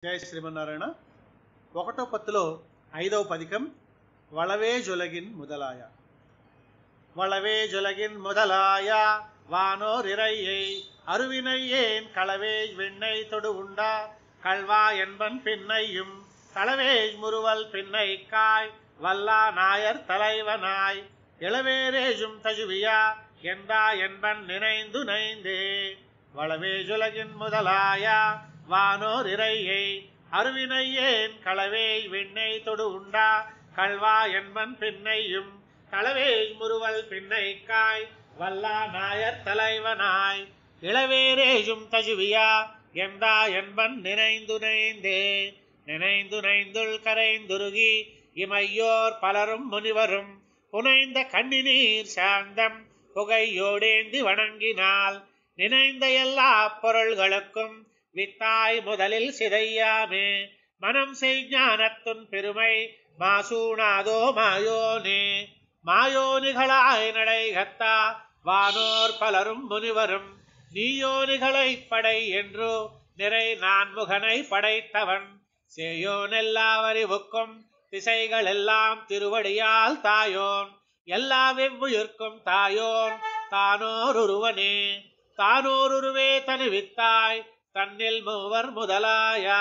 జయ శ్రీమన్నారాయణ. ఒకటో పత్తులో 5వ పదికం వళవే జొలగిన్ முதலாய. வளவே ஜொலகின் முதலாய வானோரிரையை அருவினை ஏன் களவே வெண்ணை தொடு உண்டா கல்வா என்பன் பின்னையும் களவே முறுவல் பின்னை காய் வல்லா நாயர் தலைவனாய் இளவேரேஜும் தஜுவியா எந்தா என்பன் நினைந்து நைந்தே. வளவே ஜொலகின் முதலாய வானோர் இறையை அருவினை ஏன் களவே வெண்ணை தொடு உண்டா கல்வா என்பன் பின்னையும் களவே முறுவல் பின்னை காய் வல்லா நாயர் தலைவனாய் இளவேரேஜும் தஜுவியா எந்தா என்பன் நினைந்து நைந்தே. நினைந்து நைந்துள் கரைந்துருகி இமையோர் பலரும் முனிவரும் புனைந்த கண்ணினீர் சாந்தம் புகையோடேந்தி வணங்கினால் நினைந்த எல்லா பொருள்களுக்கும் வித்தாய் முதலில் சிதையாமே. மனம் செய் ஞானத்துன் பெருமை மாசூனாதோ மாயோனே. மாயோனிகளாய் நடைகத்தா வானோர் பலரும் முனிவரும் நீயோனிகளை படை என்று நிறை நான்முகனை படைத்தவன் சேயோன் எல்லாவறிவுக்கும் திசைகள் எல்லாம் திருவடியால் தாயோன் எல்லா வெவ்வுயிர்க்கும் தாயோன் தானோர் உருவனே. தானோர் உருவே தனுவித்தாய் தன்னில் மூவர் முதலாயா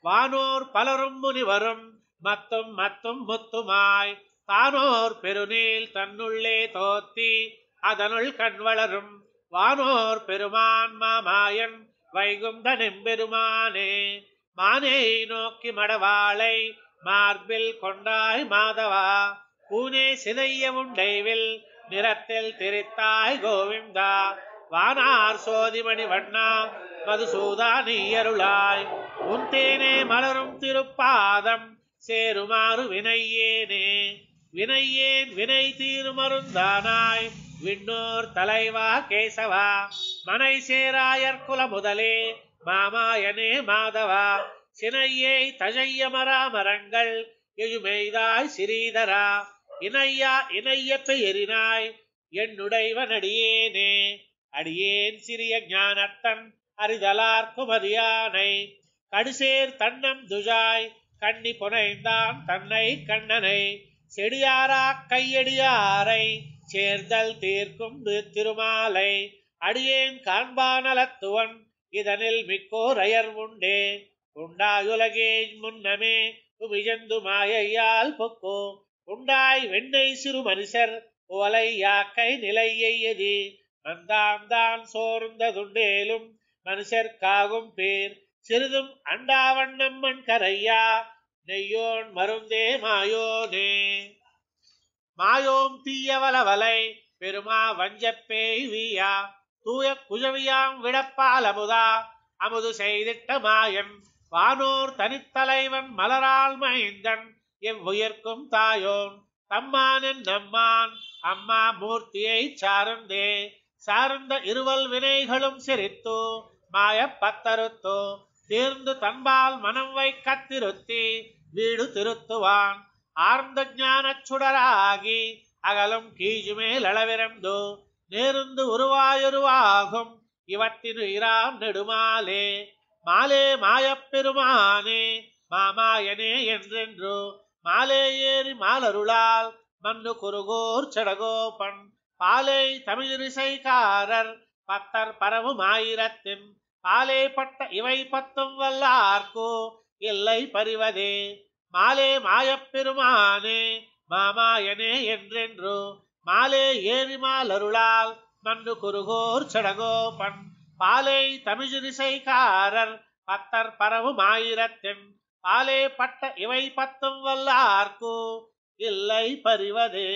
வானோர் பலரும் முனிவரும் மத்தும் மத்தும் முத்துமாய் தானோர் பெருநீல் தன்னுள்ளே தோத்தி அதனுள் கண் வளரும் வானோர் பெருமான் மாமாயன் வைகுந்தனெம்பெருமானே. மானே நோக்கி மடவாளை மார்பில் கொண்டாய் மாதவா பூனே சிதைய உண்டைவில் நிறத்தில் திரித்தாய் கோவிந்தா வானார் சோதிமணி வண்ணா மதுசூதா நீயருளாய் உன் தேனே மலரும் திருப்பாதம் சேருமாறு வினையேனே. வினையேன் வினை தீருமருந்தானாய் விண்ணோர் தலைவா கேசவா மனை சேராயர் குல முதலே மாமாயனே மாதவா சினையே தஜைய மராமரங்கள் எழுமெய்தாய் சிறீதரா இணையா இணைய பெயரினாய் என்னுடைவன் அடியேனே. அடியேன் சிறிய ஞானத்தன் அறிதலார்க்கும் அறியானை கடுசேர் தன்னம் துஜாய் கண்ணி புனைந்தான் தன்னை கண்ணனை செடியாரா கையடியாரை சேர்தல் தீர்க்கும் திருமாலை அடியேன் காண்பானலத்துவன் இதனில் மிக்கோர் அயர் உண்டே. உண்டாயுலகே முன்னமே உமிஜந்து மாயையால் பொக்கோ உண்டாய் வெண்ணை சிறு மனுஷர் ஓலை யாக்கை நிலையெய்யதி மந்தாம்தான் சோர்ந்ததுண்டேலும் மனுஷர்க்காகும் பேர் சிறிதும் அண்டாவண்ணம்மன் கரையா நெய்யோன் மருந்தே மாயோனே. மாயோம் தீயவலவலை பெருமா வஞ்சப்பேய் வீயா தூய குஜவியாம் விடப்பால் அமுதா அமுது செய்திட்ட மாயன் வானோர் தனித்தலைவன் மலரால் மைந்தன் எவ்வுயிர்க்கும் தாயோன் தம்மானன் நம்மான் அம்மா மூர்த்தியை சார்ந்தே. சார்ந்த இருவல் வினைகளும் சிரித்து மாய பத்தருத்தோ தீர்ந்து தன்பால் மனம் வைக்கத்திருத்தி வீடு திருத்துவான் ஆர்ந்த ஞானச் சுடராகி அகலும் கீஜுமேல் அளவிரந்து நேர்ந்து உருவாயுருவாகும் இவத்தின் இராம் நெடுமாலே. மாலே மாயப்பெருமானே மாமாயனே என்றென்று மாலே ஏறி மாலருளால் மண்ணு குருகோர் சடகோபன் பாலை தமிழிசைக்காரர் பத்தர் பரவும் ஆயிரத்தின் பாலே பட்ட இவை பத்தும் வல்லார்க்கு இல்லை பறிவதே. மாலே மாயப்பெருமானே மாமாயனே என்றென்று மாலே ஏறி மாலருளால் மண்ணு குருகோர் சடகோபன் பாலை தமிழிசைக்காரர் பத்தர் பரவும் ஆயிரத்தின் பாலே பட்ட இவை பத்தும் வல்லார்க்கு இல்லை பறிவதே.